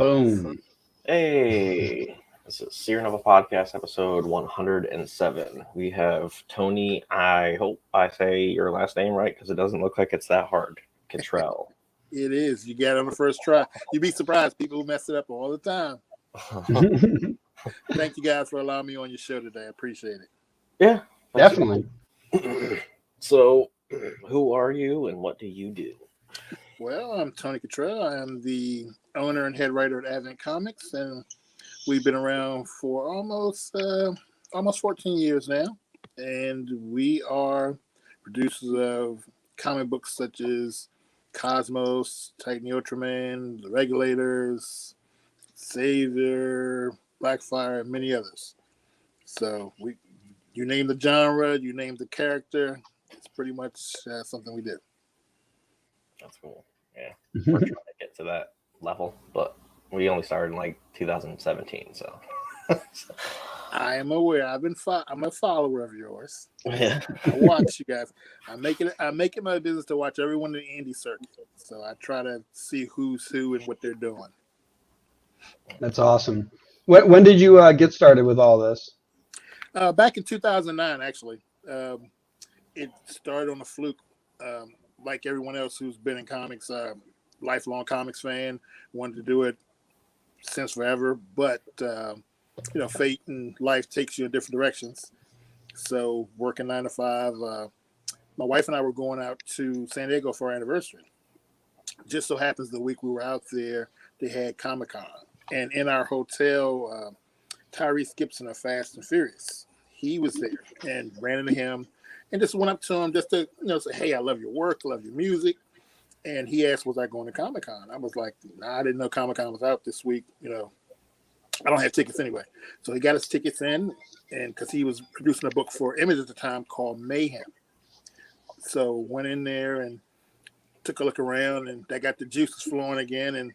Boom. Hey, this is SeerNova Podcast, episode 107. We have Tony, I hope I say your last name right, because it doesn't look like it's that hard, Kittrell. It is. You get it on the first try. You'd be surprised. People who mess it up all the time. Thank you guys for allowing me on your show today. I appreciate it. Yeah, Definitely. So, who are you and what do you do? Well, I'm Tony Kittrell. I am the owner and head writer at Advent Comics, and we've been around for almost 14 years now. And we are producers of comic books such as Cosmos, Titan the Ultraman, The Regulators, Savior, Blackfire, and many others. So you name the genre, you name the character, it's pretty much something we do. That's cool. Yeah, we're trying to get to that level, but we only started in like 2017, so. I am aware. I'm a follower of yours. Yeah. I watch you guys. I make it my business to watch everyone in the indie circuit. So I try to see who's who and what they're doing. That's awesome. When did you get started with all this? Back in 2009, actually. It started on a fluke. Like everyone else who's been in comics, lifelong comics fan, wanted to do it since forever, but fate and life takes you in different directions. So working 9 to 5, my wife and I were going out to San Diego for our anniversary. Just so happens the week we were out there, they had Comic-Con, and in our hotel, Tyrese Gibson of Fast and Furious, he was there, and ran into him. And just went up to him just to, say, hey, I love your work, love your music. And he asked, was I going to Comic-Con? I was like, nah, I didn't know Comic-Con was out this week. I don't have tickets anyway. So he got his tickets in, and because he was producing a book for Image at the time called Mayhem. So went in there and took a look around, and that got the juices flowing again. And,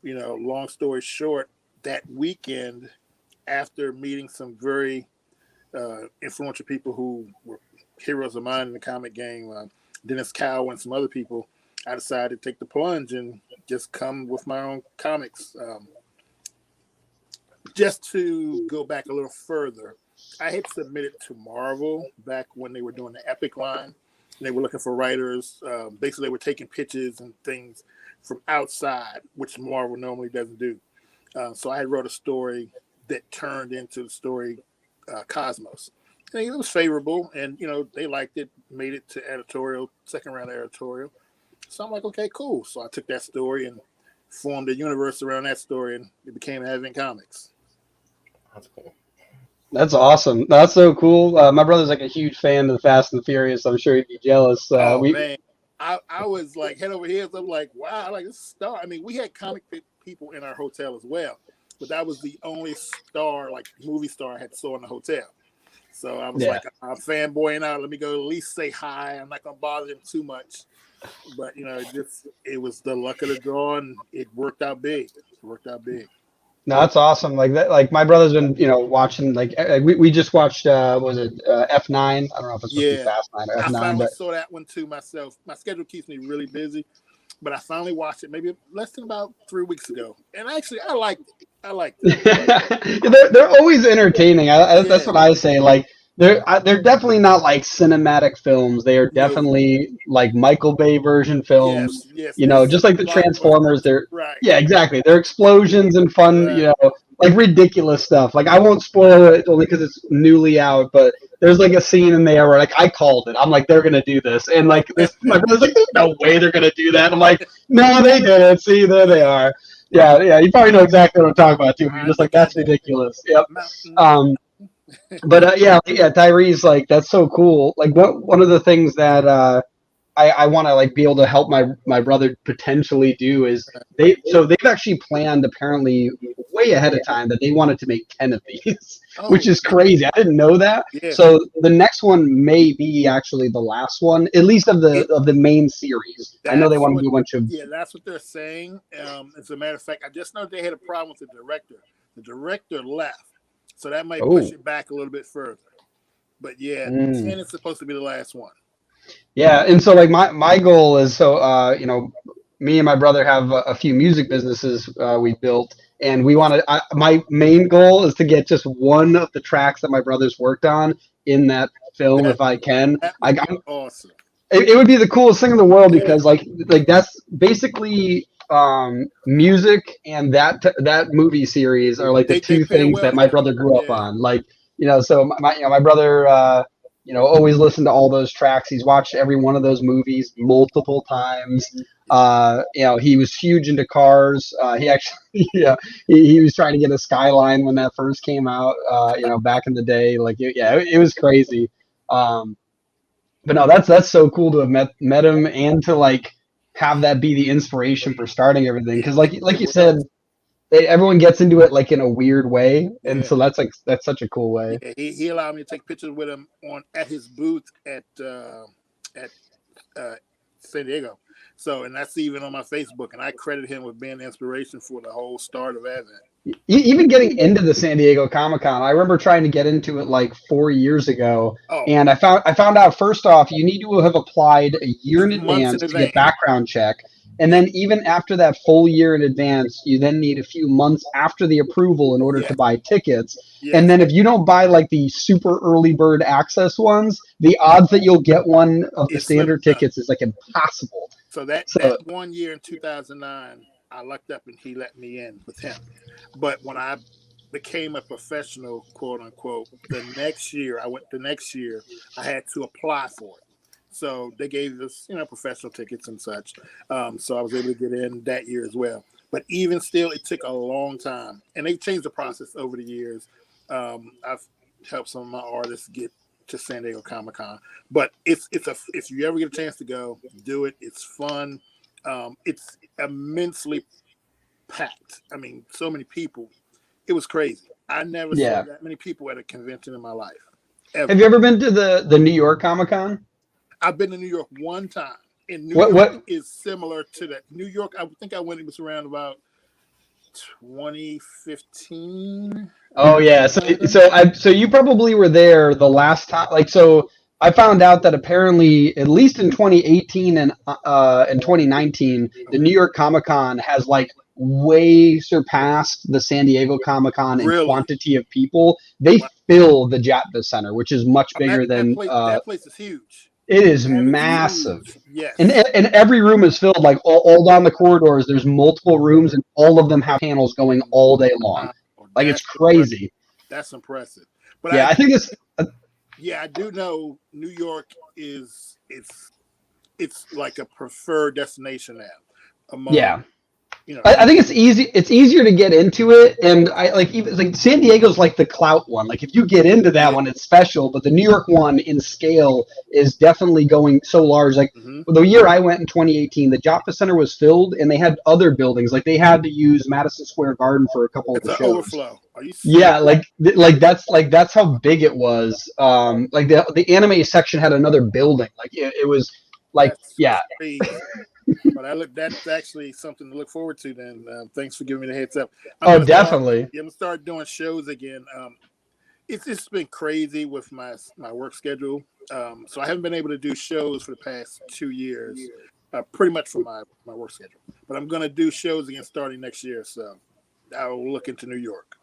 long story short, that weekend, after meeting some very influential people who were heroes of mine in the comic game, Dennis Cow and some other people, I decided to take the plunge and just come with my own comics. Just to go back a little further, I had submitted to Marvel back when they were doing the Epic line. They were looking for writers. Basically, they were taking pitches and things from outside, which Marvel normally doesn't do. So I wrote a story that turned into the story Cosmos. And it was favorable, and they liked it, made it to editorial, second round editorial. So I'm like, okay, cool. So I took that story and formed a universe around that story, and it became Advent Comics. That's cool. That's awesome. That's so cool. My brother's like a huge fan of the Fast and the Furious. I'm sure he'd be jealous. Man, I was like head over heels. I'm like, wow, like this star. I mean, we had comic people in our hotel as well, but that was the only star, like movie star, I had saw in the hotel. So I was like, I'm fanboying out. Let me go at least say hi. I'm not gonna bother them too much. But it was the luck of the draw, and it worked out big. No, that's awesome. Like that, like my brother's been, watching. Like we just watched. Was it F9? I don't know if it's supposed to be Fast 9 or F9. I finally saw that one too myself. My schedule keeps me really busy, but I finally watched it maybe less than about 3 weeks ago, and actually I liked it. They're always entertaining. That's what I say. Like they're definitely not like cinematic films. They are definitely like Michael Bay version films. Yes, just like the Transformers. They're right. Yeah, exactly. They're explosions and fun. Right. Like ridiculous stuff. Like I won't spoil it only because it's newly out, but there's like a scene in there where like I called it. I'm like, they're gonna do this, and like my brother's like, there's no way they're gonna do that. I'm like, no, they did it. See, there they are. Yeah. You probably know exactly what I'm talking about too. You're just like, that's ridiculous. Yep. But Tyrese, like that's so cool. Like one of the things that I want to like be able to help my brother potentially do is they've actually planned apparently way ahead of time that they wanted to make 10 of these, which is crazy. I didn't know that. Yeah. So the next one may be actually the last one, at least of the main series. I know they want to do a bunch of. Yeah, that's what they're saying. As a matter of fact, I just know they had a problem with the director. The director left, so that might push it back a little bit further. But 10 is supposed to be the last one. Yeah, and so like my goal is me and my brother have a few music businesses we built, and we want to. My main goal is to get just one of the tracks that my brother's worked on in that film, if I can. That would be awesome. It would be the coolest thing in the world because like that's basically music and that movie series are like the two things that my brother grew up on. Like, so my brother always listened to all those tracks. He's watched every one of those movies multiple times. He was huge into cars. He actually he was trying to get a Skyline when that first came out, back in the day. Like it was crazy. But no, that's so cool to have met him and to like have that be the inspiration for starting everything. Because like you said, everyone gets into it like in a weird way, and so that's such a cool way. Yeah, he allowed me to take pictures with him at his booth at San Diego. So, and that's even on my Facebook, and I credit him with being the inspiration for the whole start of Advent. Even getting into the San Diego Comic-Con, I remember trying to get into it like 4 years ago, and I found out first off you need to have applied a year in advance to get background check, and then even after that full year in advance, you then need a few months after the approval in order to buy tickets. And then if you don't buy like the super early bird access ones, the odds that you'll get one of the standard tickets is like impossible. So that 1 year in 2009. I lucked up and he let me in with him. But when I became a professional, quote unquote, the next year I had to apply for it. So they gave us, professional tickets and such. So I was able to get in that year as well. But even still, it took a long time. And they changed the process over the years. I've helped some of my artists get to San Diego Comic-Con. But if you ever get a chance to go, do it. It's fun. It's immensely packed. I mean, so many people. It was crazy. I never saw that many people at a convention in my life. Ever. Have you ever been to the New York Comic-Con? I've been to New York one time. And New York is similar to that. New York, I think I went, it was around about 2015. Oh yeah. So you probably were there the last time. Like, so I found out that apparently, at least in 2018 and in 2019, the New York Comic-Con has like way surpassed the San Diego Comic-Con in quantity of people. They fill the Javits Center, which is much bigger than that place is huge. It is massive. Yes. And every room is filled, like all down the corridors. There's multiple rooms, and all of them have panels going all day long. Like, it's crazy. That's impressive. But yeah, I think it's. I do know New York it's like a preferred destination now. I think it's easy. It's easier to get into it, and I like San Diego's like the clout one. Like if you get into that one, it's special. But the New York one in scale is definitely going so large. Like the year I went in 2018, the Javits Center was filled, and they had other buildings. Like they had to use Madison Square Garden for a couple of the shows. Overflow. Are you that's how big it was. Like the anime section had another building. Like it was like But that's actually something to look forward to. Then thanks for giving me the heads up. Definitely. I'm gonna start doing shows again. It's been crazy with my work schedule. So I haven't been able to do shows for the past 2 years, pretty much for my work schedule. But I'm gonna do shows again starting next year. So I will look into New York.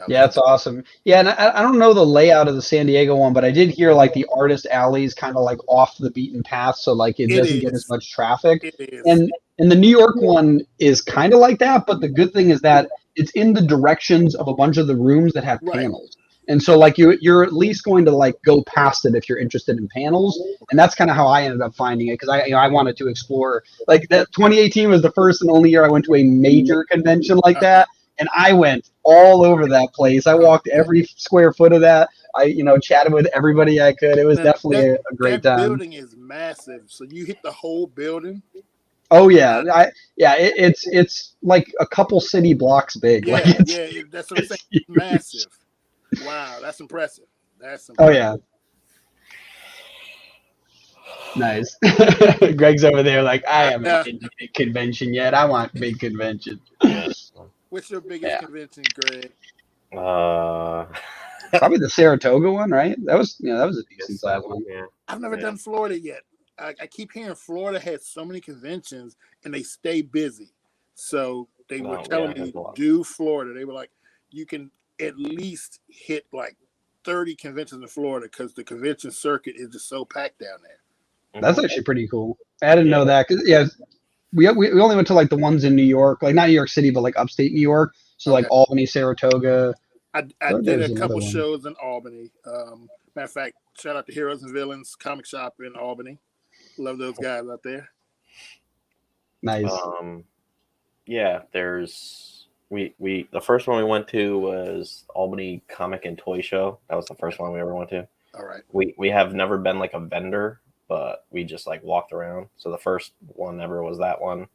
Yeah, that's awesome. Yeah, and I don't know the layout of the San Diego one, but I did hear like the artist alley is kind of like off the beaten path, so like it doesn't get as much traffic. And the New York one is kind of like that, but the good thing is that it's in the directions of a bunch of the rooms that have panels. And so like you're at least going to like go past it if you're interested in panels. And that's kind of how I ended up finding it, because I wanted to explore. Like that 2018 was the first and only year I went to a major convention like that. And I went all over that place. I walked every square foot of that. I, chatted with everybody I could. It was definitely a great time. That building is massive. So you hit the whole building. Oh yeah, it's like a couple city blocks big. Yeah, that's what I'm saying. It's massive. Wow, that's impressive. Oh yeah. Nice. Greg's over there like, I haven't been to a big convention yet. I want big convention. What's your biggest convention, Greg? Probably the Saratoga one, right? That was a decent size one. Yeah. I've never done Florida yet. I keep hearing Florida has so many conventions and they stay busy. So they were telling me, do Florida. They were like, you can at least hit like 30 conventions in Florida because the convention circuit is just so packed down there. That's actually pretty cool. I didn't know that. 'Cause, yeah, we only went to like the ones in New York, like not New York City, but like upstate New York. So like Albany, Saratoga. I did a couple shows in Albany. Matter of fact, shout out to Heroes and Villains Comic Shop in Albany. Love those guys out there. Nice. Yeah, there's the first one we went to was Albany Comic and Toy Show. That was the first one we ever went to. All right. We have never been like a vendor, but we just like walked around. So the first one ever was that one.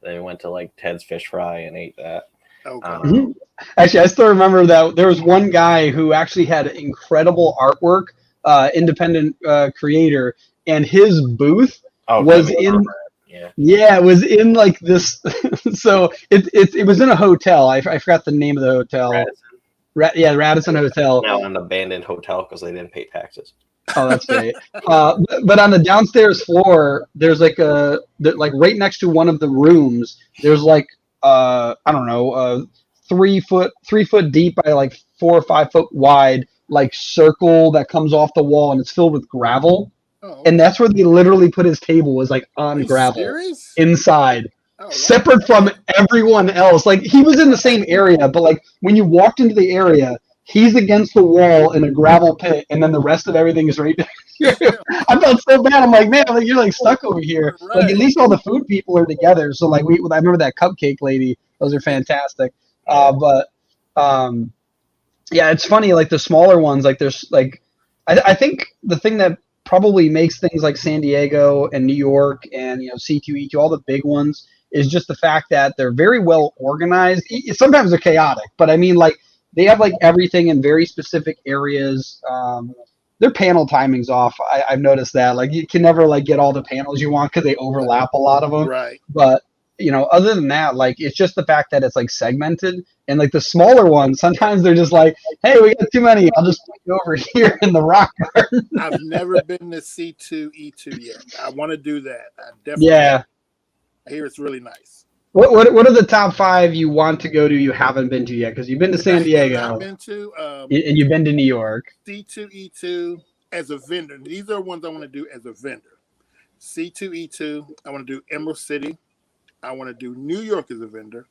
Then we went to like Ted's Fish Fry and ate that. Okay. Actually, I still remember that there was one guy who actually had incredible artwork, independent creator, and his booth was in. Yeah, it was in like this. So it was in a hotel. I forgot the name of the hotel. Radisson Hotel. Now an abandoned hotel because they didn't pay taxes. Oh, that's great. But on the downstairs floor, there's like right next to one of the rooms, there's like I don't know, 3 foot deep by like 4 or 5 foot wide, like circle that comes off the wall, and it's filled with gravel. And that's where they literally put his table, was like on gravel inside, separate from everyone else. Like he was in the same area, but like when you walked into the area, he's against the wall in a gravel pit, and then the rest of everything is right there. I felt so bad. I'm like, man, like you're like stuck over here. Right. Like at least all the food people are together. So like I remember that cupcake lady. Those are fantastic. Yeah, it's funny. Like the smaller ones, like there's like, I think the thing that probably makes things like San Diego and New York and C2E2, all the big ones, is just the fact that they're very well organized. Sometimes they're chaotic, but I mean like they have like everything in very specific areas. Their panel timing's off. I've noticed that. Like you can never like get all the panels you want because they overlap a lot of them. Right. But other than that, like it's just the fact that it's like segmented, and like the smaller ones, sometimes they're just like, hey, we got too many. I'll just put you over here in the rock garden. I've never been to C2E2 yet. I want to do that. I definitely. Yeah. I hear it's really nice. What are the top 5 you want to go to you haven't been to yet? Because you've been to San Diego. I've been to. And you've been to New York. C2E2 as a vendor. These are ones I want to do as a vendor. C2E2. I want to do Emerald City. I want to do New York as a vendor.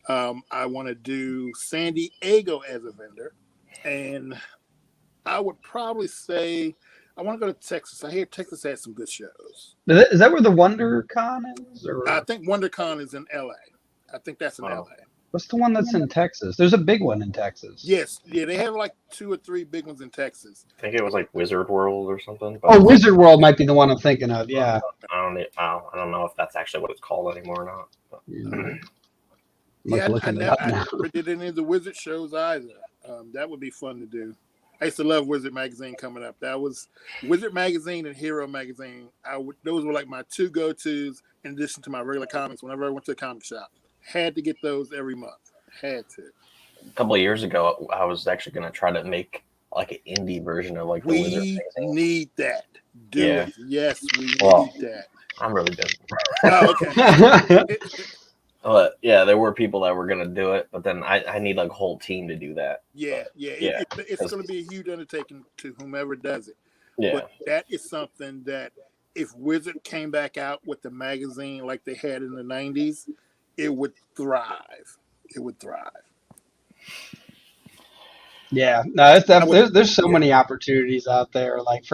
I want to do San Diego as a vendor. And I would probably say I want to go to Texas. I hear Texas has some good shows. Is that where the WonderCon is? Or? I think WonderCon is in LA. I think that's in LA. What's the one that's in Texas? There's a big one in Texas. Yes. Yeah, they have like 2 or 3 big ones in Texas. I think it was like Wizard World or something. Wizard World might be the one I'm thinking of. Yeah. I don't know if that's actually what it's called anymore or not. But. I never did any of the Wizard shows either. That would be fun to do. I used to love Wizard Magazine coming up. That was Wizard Magazine and Hero Magazine. Those were like my 2 go-tos in addition to my regular comics. Whenever I went to a comic shop, had to get those every month. Had to. A couple of years ago, I was actually going to try to make like an indie version of like the Wizard Magazine. We need that. Do it. Yes, we need that. I'm really busy. Oh, okay. But yeah, there were people that were gonna do it, but then I need like a whole team to do that. Yeah. It's gonna be a huge undertaking to whomever does it. Yeah. But that is something that if Wizard came back out with the magazine like they had in the 90s, it would thrive. It would thrive. Yeah, no, there's so many opportunities out there. Like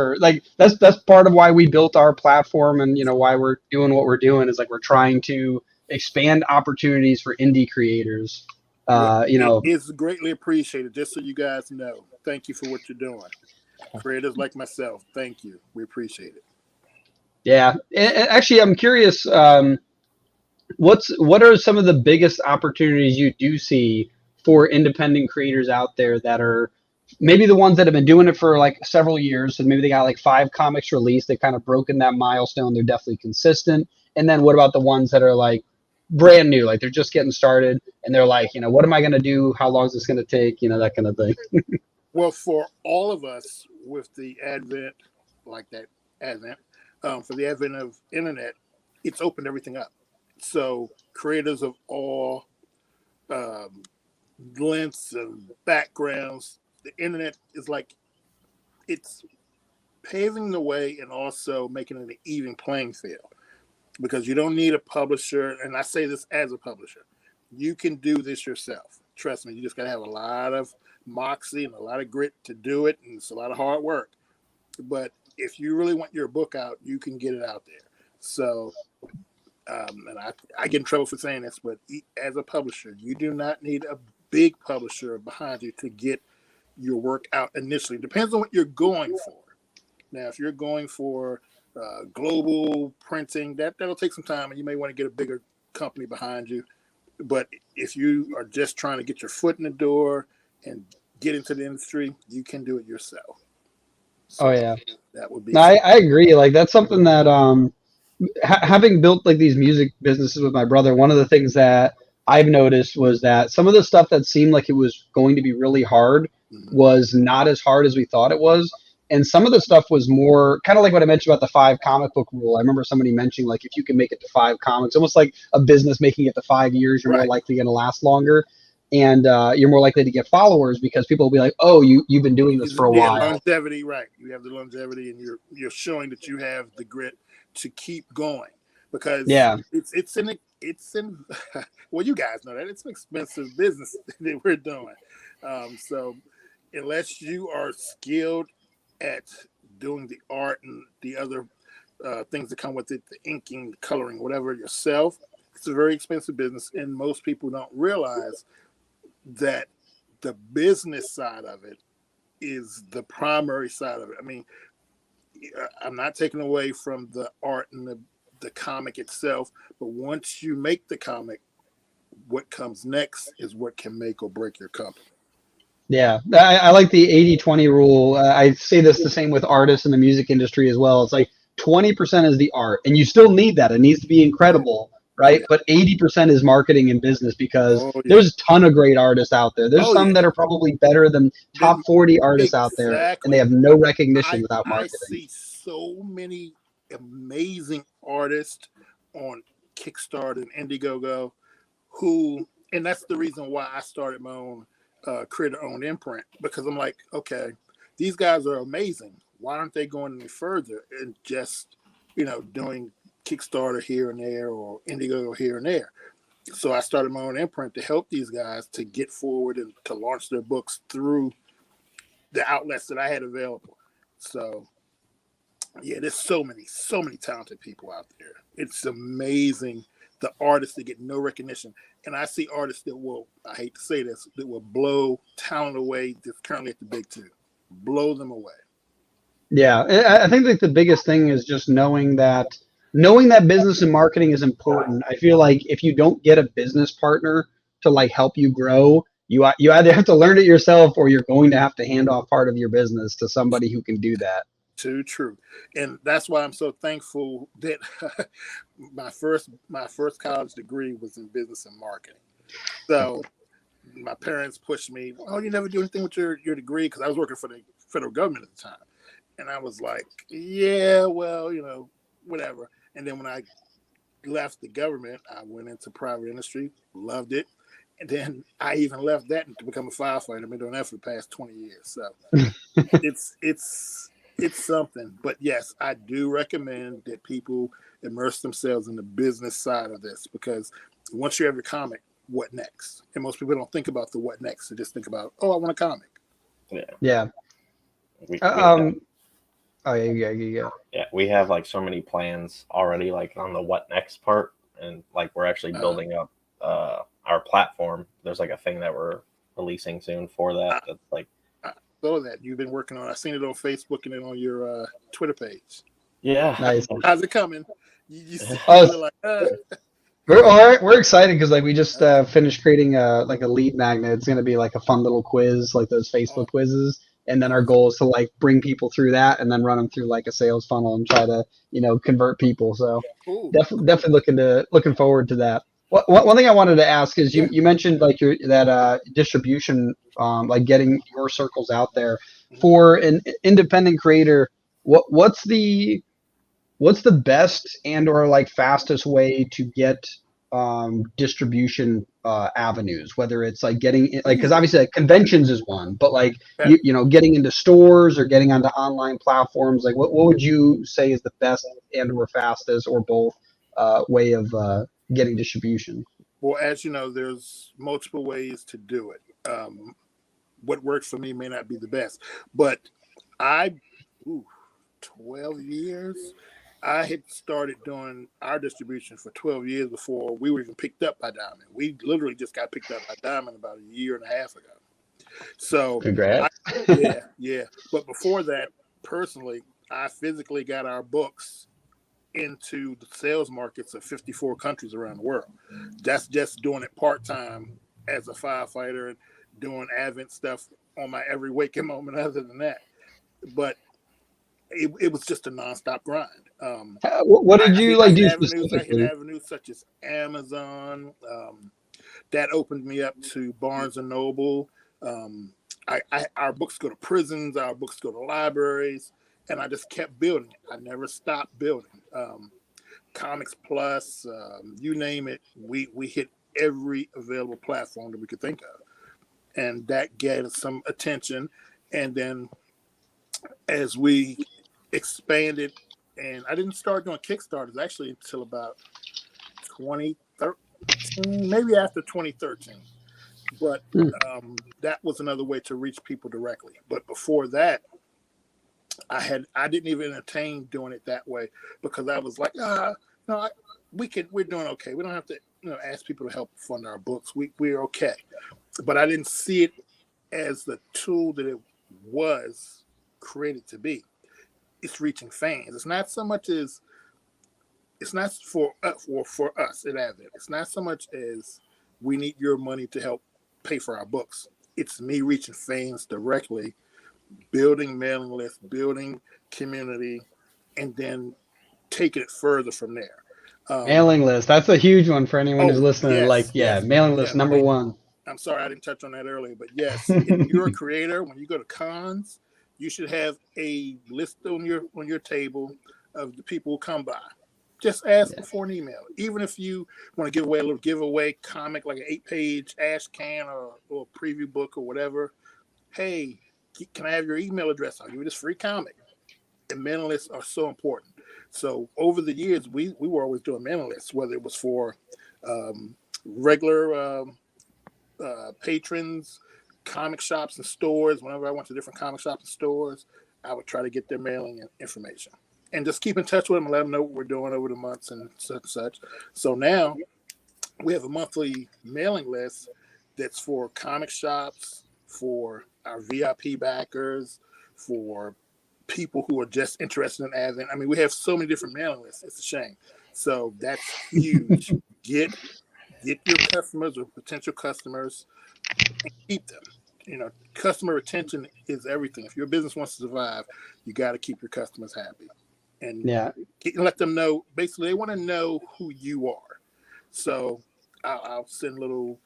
that's part of why we built our platform, and why we're doing what we're doing is like we're trying to expand opportunities for indie creators. It's greatly appreciated. Just so you guys know, thank you for what you're doing. Creators like myself, thank you. We appreciate it. Yeah, actually, I'm curious. What are some of the biggest opportunities you do see for independent creators out there that are maybe the ones that have been doing it for like several years, and maybe they got like 5 comics released, they've kind of broken that milestone, they're definitely consistent. And then what about the ones that are like brand new, like they're just getting started and they're like, what am I going to do? How long is this going to take? That kind of thing. Well, for all of us with the advent, for the advent of internet, it's opened everything up. So creators of all lengths and backgrounds, the internet is like, it's paving the way and also making it an even playing field, because you don't need a publisher. And I say this as a publisher, you can do this yourself. Trust me, you just got to have a lot of moxie and a lot of grit to do it. And it's a lot of hard work. But if you really want your book out, you can get it out there. So, and I get in trouble for saying this, but as a publisher, you do not need a big publisher behind you to get your work out initially. Depends on what you're going for. Now, if you're going for global printing, that'll take some time, and you may want to get a bigger company behind you. But if you are just trying to get your foot in the door and get into the industry, you can do it yourself. So Oh yeah, that would be. no, I agree. Like that's something that having built like these music businesses with my brother, one of the things that I've noticed was that some of the stuff that seemed like it was going to be really hard was not as hard as we thought it was. And some of the stuff was more kind of like what I mentioned about the 5 comic book rule. I remember somebody mentioning like if you can make it to 5 comics, almost like a business making it to 5 years, you're more likely going to last longer. And you're more likely to get followers because people will be like, oh, you've been doing this for a while. Longevity, right. You have the longevity and you're showing that you have the grit to keep going, because it's in well, you guys know that it's an expensive business that we're doing. So unless you are skilled at doing the art and the other things that come with it, the inking, the coloring, whatever yourself, it's a very expensive business. And most people don't realize that the business side of it is the primary side of it. I mean, I'm not taking away from the art and the comic itself, but once you make the comic, what comes next is what can make or break your company. Yeah, I like the 80-20 rule. I say this the same with artists in the music industry as well. It's like 20% is the art, and you still need that. It needs to be incredible, right? But 80% is marketing and business, because there's a ton of great artists out there. There's some that are probably better than top 40 artists out there, and they have no recognition without marketing. I see so many amazing artists on Kickstarter and Indiegogo who, and that's the reason why I started my own creator-owned imprint, because I'm like, okay, these guys are amazing. Why aren't they going any further and just, doing Kickstarter here and there or Indiegogo here and there? So I started my own imprint to help these guys to get forward and to launch their books through the outlets that I had available. So yeah, there's so many talented people out there. It's amazing. The artists that get no recognition. And I see artists that will, I hate to say this, that will blow talent away that's currently at the big 2. Blow them away. Yeah, I think like the biggest thing is just knowing that business and marketing is important. I feel like if you don't get a business partner to like help you grow, you either have to learn it yourself or you're going to have to hand off part of your business to somebody who can do that. Too true. And that's why I'm so thankful that my first college degree was in business and marketing. So my parents pushed me, oh, you never do anything with your degree, because I was working for the federal government at the time. And I was like, yeah, well, whatever. And then when I left the government, I went into private industry, loved it. And then I even left that to become a firefighter. I've been doing that for the past 20 years. So it's something. But yes, I do recommend that people immerse themselves in the business side of this, because once you have your comic, what next? And most people don't think about the what next. They just think about, oh, I want a comic. Yeah. Yeah, we have like so many plans already, like on the what next part, and like we're actually building up our platform. There's like a thing that we're releasing soon for that. That's like, so that you've been working on. I've seen it on Facebook and then on your Twitter page. Yeah, nice. How's it coming? We're excited because like we just finished creating a lead magnet. It's gonna be like a fun little quiz, like those Facebook quizzes. And then our goal is to like bring people through that and then run them through like a sales funnel and try to, convert people. So definitely looking forward to that. One thing I wanted to ask is you mentioned like that distribution, like getting your circles out there for an independent creator. What's the what's the best and or like fastest way to get distribution avenues, whether it's like getting like, because obviously like, conventions is one, but like you know, getting into stores or getting onto online platforms, like what would you say is the best and or fastest or both way of getting distribution? Well, as you know, there's multiple ways to do it. What works for me may not be the best, but 12 years. I had started doing our distribution for 12 years before we were even picked up by Diamond. We literally just got picked up by Diamond about a year and a half ago. So, congrats. Yeah. But before that, personally, I physically got our books into the sales markets of 54 countries around the world. That's just doing it part-time as a firefighter and doing Advent stuff on my every waking moment other than that. But it was just a nonstop grind. What did you like do I specifically? hit avenues such as Amazon. That opened me up to Barnes and Noble. Our books go to prisons. Our books go to libraries. And I just kept building it. I never stopped building. Comics Plus, you name it. We hit every available platform that we could think of. And that gave us some attention. And then as we expanded, and I didn't start doing Kickstarters actually until about 2013, maybe after 2013. But that was another way to reach people directly. But before that, I didn't even entertain doing it that way because I was like, no, we're doing okay. We don't have to, ask people to help fund our books. We're okay. But I didn't see it as the tool that it was created to be. It's reaching fans. It's not so much as it's not for us at Advent. It's not so much as we need your money to help pay for our books. It's me reaching fans directly, building mailing lists, building community, and then taking it further from there. Mailing list. That's a huge one for anyone who's listening. Yes, mailing list number one. I'm sorry I didn't touch on that earlier, but yes, if you're a creator, when you go to cons, you should have a list on your table of the people who come by. Just ask for an email. Even if you want to give away a little giveaway comic, like an 8-page ash can or a preview book or whatever. Hey, can I have your email address? I'll give you this free comic. And mailing lists are so important. So over the years, we were always doing mailing lists, whether it was for regular patrons, comic shops and stores. Whenever I went to different comic shops and stores, I would try to get their mailing information and just keep in touch with them and let them know what we're doing over the months and such. So now we have a monthly mailing list that's for comic shops, for our VIP backers, for people who are just interested in Advent. I mean, we have so many different mailing lists. It's a shame. So that's huge. Get your customers or potential customers and keep them. Customer retention is everything. If your business wants to survive, you got to keep your customers happy. And let them know. Basically, they want to know who you are. So I'll send little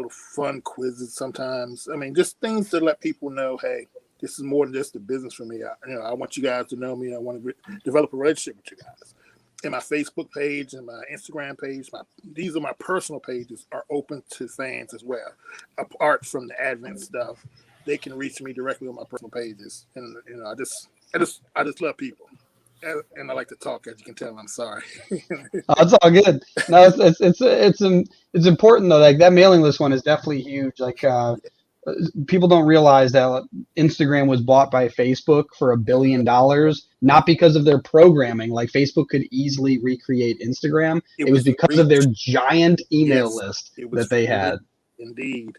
fun quizzes sometimes. I mean, just things to let people know, hey, this is more than just a business for me. I want you guys to know me. I want to develop a relationship with you guys. And my Facebook page and my Instagram page, these are my personal pages, are open to fans as well. Apart from the Advent stuff, they can reach me directly on my personal pages. And I just love people. And I like to talk, as you can tell. I'm sorry. It's all good. No, it's important though. Like that mailing list one is definitely huge. Like people don't realize that Instagram was bought by Facebook for $1 billion, not because of their programming. Like Facebook could easily recreate Instagram. It was because of their giant email list that they had. Indeed.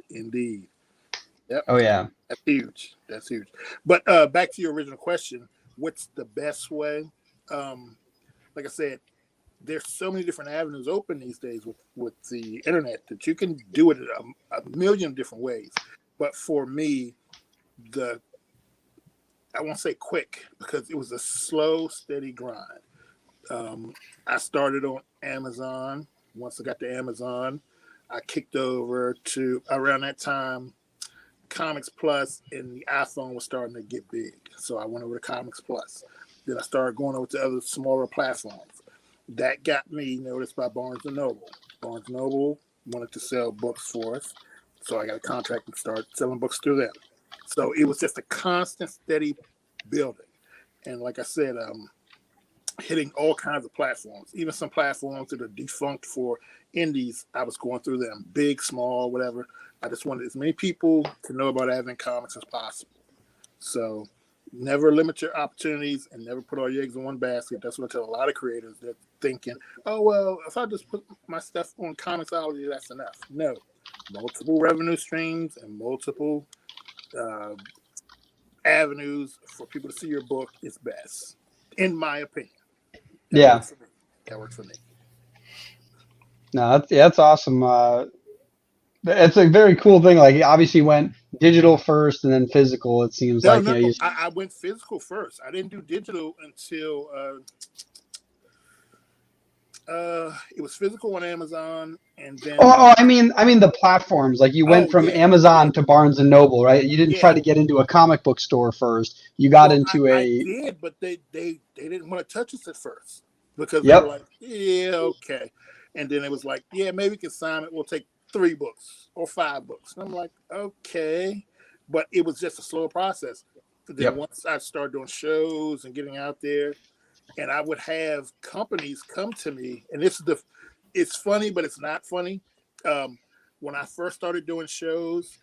Yep. Oh yeah. That's huge. But back to your original question. What's the best way? Like I said, there's so many different avenues open these days with the internet that you can do it a million different ways. But for me, I won't say quick because it was a slow, steady grind. I started on Amazon. Once I got to Amazon, I kicked over to around that time. Comics Plus and the iPhone was starting to get big. So I went over to Comics Plus. Then I started going over to other smaller platforms. That got me noticed by Barnes & Noble. Barnes & Noble wanted to sell books for us, so I got a contract and started selling books through them. So it was just a constant, steady building. And like I said, hitting all kinds of platforms, even some platforms that are defunct for indies. I was going through them, big, small, whatever. I just wanted as many people to know about Advent Comics as possible. So never limit your opportunities and never put all your eggs in one basket. That's what I tell a lot of creators. They're thinking, oh, well, if I just put my stuff on Comixology, that's enough. No, multiple revenue streams and multiple avenues for people to see your book is best, in my opinion. That works for me. No, that's awesome. It's a very cool thing. Like, he obviously went digital first and then physical. It seems No, I went physical first. I didn't do digital until it was physical on Amazon, and then I mean the platforms. Like, you went from Amazon to Barnes and Noble, right? You didn't try to get into a comic book store first. You got into I did, but they didn't want to touch us at first because they were like, yeah, okay, and then it was like, yeah, maybe consignment. We'll take 3 books or 5 books. And I'm like, okay, but it was just a slow process. Then once I started doing shows and getting out there, and I would have companies come to me, and it's funny, but it's not funny. When I first started doing shows,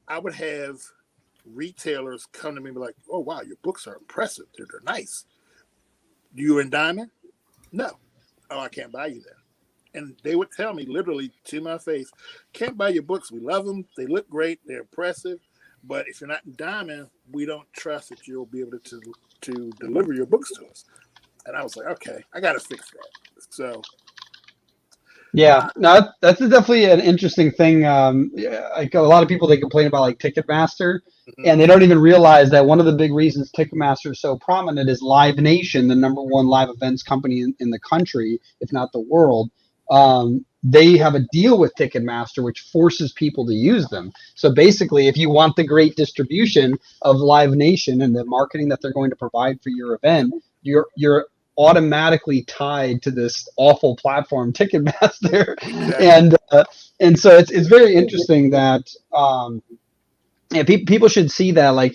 I would have retailers come to me and be like, oh, wow, your books are impressive. They're nice. You in Diamond? No. Oh, I can't buy you then. And they would tell me literally to my face, can't buy your books. We love them. They look great. They're impressive. But if you're not in Diamond, we don't trust that you'll be able to deliver your books to us. And I was like, okay, I got to fix that. So. Yeah, no, that's definitely an interesting thing. Like, a lot of people, they complain about like Ticketmaster, and they don't even realize that one of the big reasons Ticketmaster is so prominent is Live Nation, the #1 live events company in the country, if not the world. They have a deal with Ticketmaster, which forces people to use them. So basically, if you want the great distribution of Live Nation and the marketing that they're going to provide for your event, you're automatically tied to this awful platform, Ticketmaster. And so it's very interesting that people should see that, like,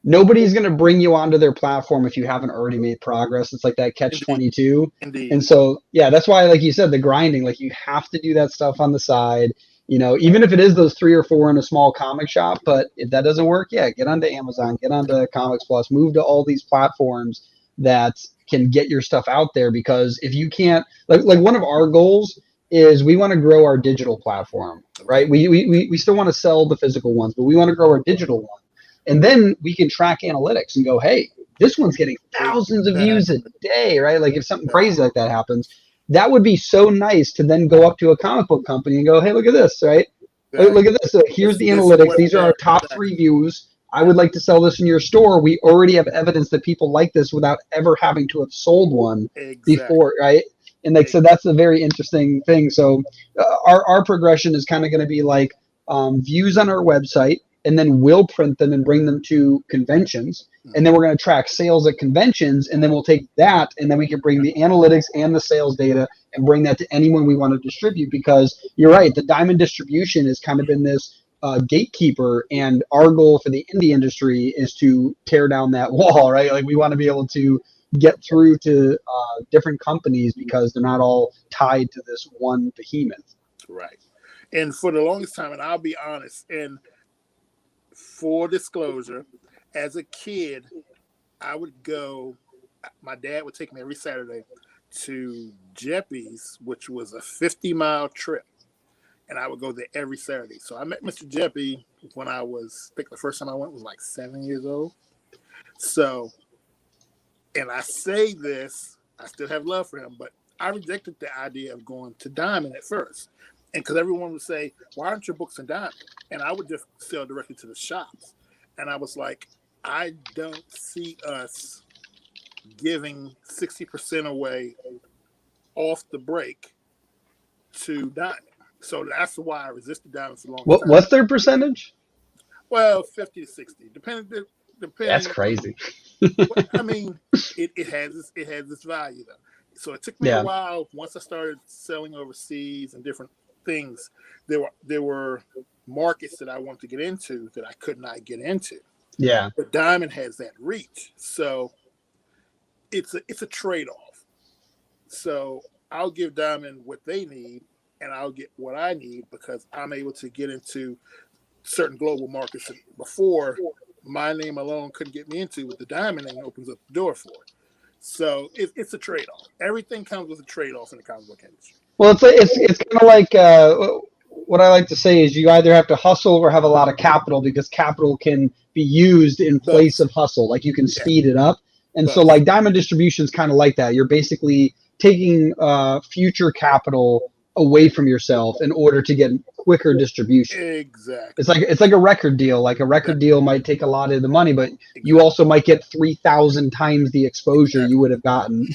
nobody's going to bring you onto their platform if you haven't already made progress. It's like that catch-22. Indeed. And so, that's why, like you said, the grinding, like, you have to do that stuff on the side, even if it is those 3 or 4 in a small comic shop. But if that doesn't work, get onto Amazon, get onto Comics Plus, move to all these platforms that can get your stuff out there. Because if you can't, like one of our goals is we want to grow our digital platform, right? We still want to sell the physical ones, but we want to grow our digital one. And then we can track analytics and go, hey, this one's getting thousands of views a day, right? Like, if something crazy like that happens, that would be so nice to then go up to a comic book company and go, hey, look at this, right? Look at this. So here's the analytics. These are our top 3 views. I would like to sell this in your store. We already have evidence that people like this without ever having to have sold one before, right? And like, so that's a very interesting thing. So our progression is kind of going to be like views on our website, and then we'll print them and bring them to conventions. And then we're going to track sales at conventions, and then we'll take that, and then we can bring the analytics and the sales data and bring that to anyone we want to distribute. Because you're right, the diamond distribution has kind of been this gatekeeper, and our goal for the indie industry is to tear down that wall, right? Like, we want to be able to get through to different companies because they're not all tied to this one behemoth. Right. And for the longest time, and I'll be honest, and full disclosure, as a kid, I would go, my dad would take me every Saturday to Jeppy's, which was a 50-mile trip. And I would go there every Saturday. So I met Mr. Jeppy when I think the first time I went was like 7 years old. So, and I say this, I still have love for him, but I rejected the idea of going to Diamond at first. And because everyone would say, why aren't your books in Diamond? And I would just sell directly to the shops. And I was like, I don't see us giving 60% away off the break to Diamond. So that's why I resisted Diamond for a long time. What's their percentage? Well, 50 to 60, depending. That's crazy. I mean, it has this value though. So it took me Yeah. a while. Once I started selling overseas and different things, there were markets that I wanted to get into that I could not get into. Yeah. But Diamond has that reach, so it's a trade-off. So I'll give Diamond what they need, and I'll get what I need because I'm able to get into certain global markets that before my name alone couldn't get me into. With the Diamond name opens up the door for it. So it's a trade-off. Everything comes with a trade-off in the comic book industry. Well, it's kind of like what I like to say is you either have to hustle or have a lot of capital because capital can be used in place of hustle. Like you can speed it up. And so like Diamond Distribution is kind of like that. You're basically taking future capital away from yourself in order to get quicker distribution. Exactly. It's like a record deal. Like a record deal might take a lot of the money, but you also might get 3,000 times the exposure you would have gotten.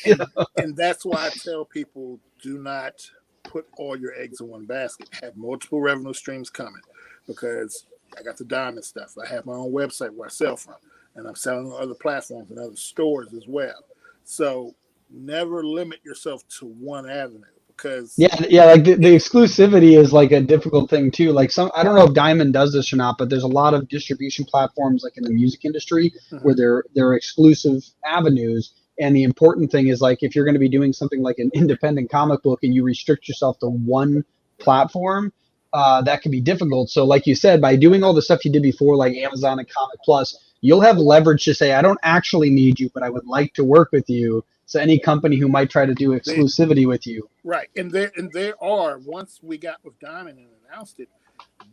And that's why I tell people, do not put all your eggs in one basket. Have multiple revenue streams coming, because I got the Diamond stuff. I have my own website where I sell from, and I'm selling on other platforms and other stores as well. So never limit yourself to one avenue, because like the exclusivity is like a difficult thing too. Like I don't know if Diamond does this or not, but there's a lot of distribution platforms like in the music industry where they're exclusive avenues. And the important thing is, like, if you're going to be doing something like an independent comic book and you restrict yourself to one platform, that can be difficult. So like you said, by doing all the stuff you did before, like Amazon and Comic Plus, you'll have leverage to say, I don't actually need you, but I would like to work with you. So any company who might try to do exclusivity with you. Right. And there are, once we got with Diamond and announced it,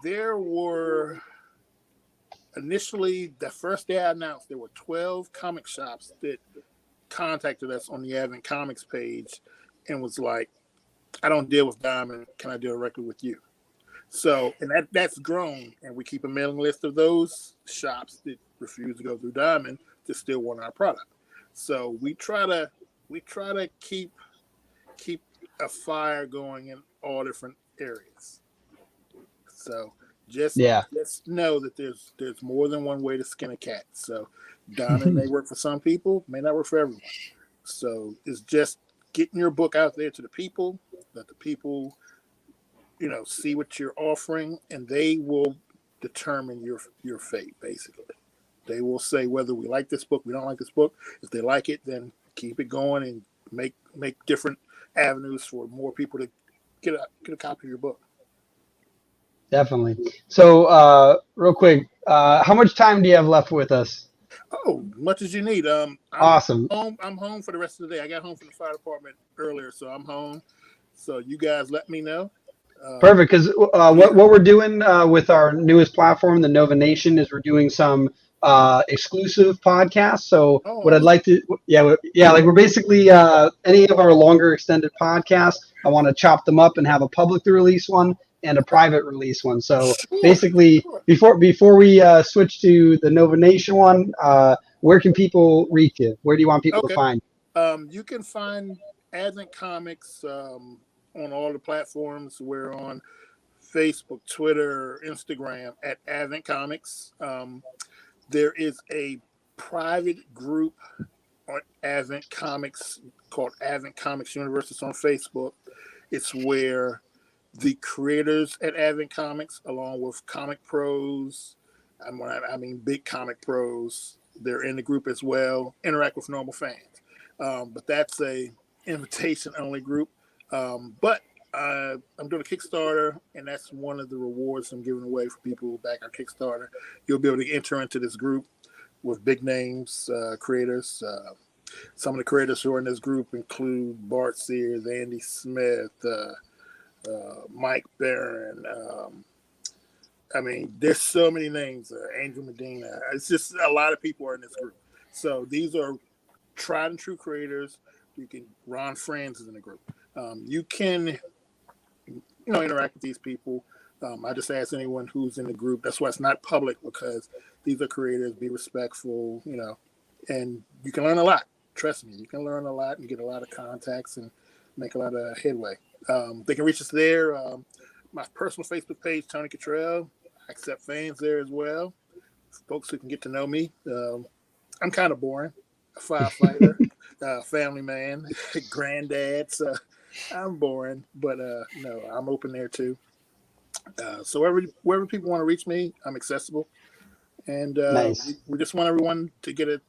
there were initially, the first day I announced, there were 12 comic shops that contacted us on the Advent Comics page and was like, I don't deal with Diamond. Can I deal directly with you? So, and that's grown, and we keep a mailing list of those shops that refuse to go through Diamond to still want our product. So we try to keep a fire going in all different areas. So just know that there's more than one way to skin a cat. So Diamond may work for some people, may not work for everyone. So it's just getting your book out there to the people, let the people, see what you're offering, and they will determine your fate, basically. They will say whether we like this book, we don't like this book. If they like it, then keep it going and make different avenues for more people to get a copy of your book. Definitely. So real quick, how much time do you have left with us? Oh, much as you need. Awesome. I'm home for the rest of the day. I got home from the fire department earlier, so I'm home. So you guys let me know. Perfect, because what we're doing with our newest platform, the Nova Nation, is we're doing some exclusive podcasts. So what I'd like to, like we're basically any of our longer extended podcasts, I want to chop them up and have a publicly release one and a private release one. So basically, before we switch to the Nova Nation one, where can people reach you? Where do you want people to find? You can find Advent Comics on all the platforms. We're on Facebook, Twitter, Instagram at Advent Comics. There is a private group on Advent Comics called Advent Comics Universe. It's on Facebook. It's where the creators at Advent Comics, along with comic pros, I mean big comic pros, they're in the group as well, interact with normal fans. But that's a invitation-only group. But I'm doing a Kickstarter, and that's one of the rewards I'm giving away for people who back our Kickstarter. You'll be able to enter into this group with big names, creators. Some of the creators who are in this group include Bart Sears, Andy Smith, Mike Barron. There's so many names. Angel Medina. It's just a lot of people are in this group. So these are tried and true creators. Ron Franz is in the group. You can, interact with these people. I just ask anyone who's in the group. That's why it's not public, because these are creators. Be respectful, and you can learn a lot. Trust me, you can learn a lot and get a lot of contacts and make a lot of headway. They can reach us there. My personal Facebook page, Tony Kittrell. I accept fans there as well. Folks who can get to know me. I'm kind of boring. A firefighter, family man, granddad. So I'm boring, but no, I'm open there too. So wherever people want to reach me, I'm accessible. And Nice. we just want everyone to get a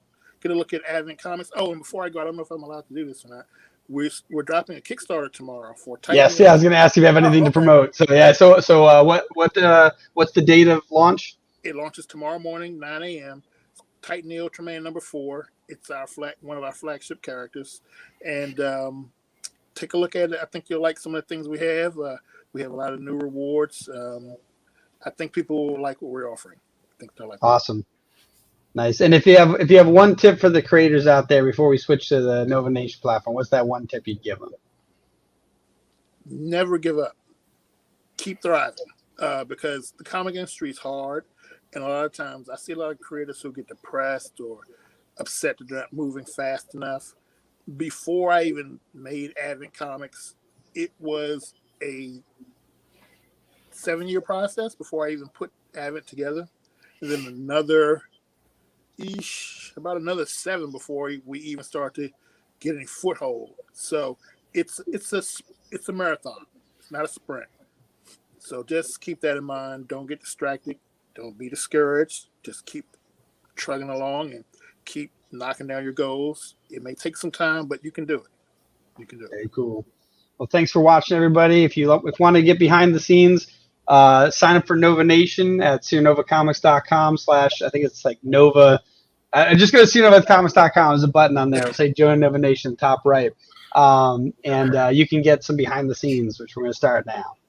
look at Advent Comics. Oh, and before I go, I don't know if I'm allowed to do this or not. We're dropping a Kickstarter tomorrow for Titan. Yes, yeah, I was going to ask if you have anything to promote. So yeah, so what's the date of launch? It launches tomorrow morning, 9 a.m. Titan the Ultraman number 4. It's one of our flagship characters, and take a look at it. I think you'll like some of the things we have. We have a lot of new rewards. I think people will like what we're offering. I think they'll like. Awesome, nice. And if you have one tip for the creators out there before we switch to the Nova Nation platform, what's that one tip you'd give them? Never give up. Keep thriving, because the comic industry is hard. And a lot of times I see a lot of creators who get depressed or upset that they're not moving fast enough. Before I even made Advent Comics, it was a 7-year process before I even put Advent together. And then about another 7 before we even started getting foothold. So it's a marathon. It's not a sprint. So just keep that in mind. Don't get distracted. Don't be discouraged. Just keep trugging along and keep knocking down your goals. It may take some time, but you can do it. You can do it. Very cool. Well, thanks for watching, everybody. If you want to get behind the scenes, sign up for Nova Nation at SeerNovaComics.com / I think it's like Nova. Just go to SeerNovaComics.com. There's a button on there. It'll say Join Nova Nation, top right. And you can get some behind the scenes, which we're going to start now.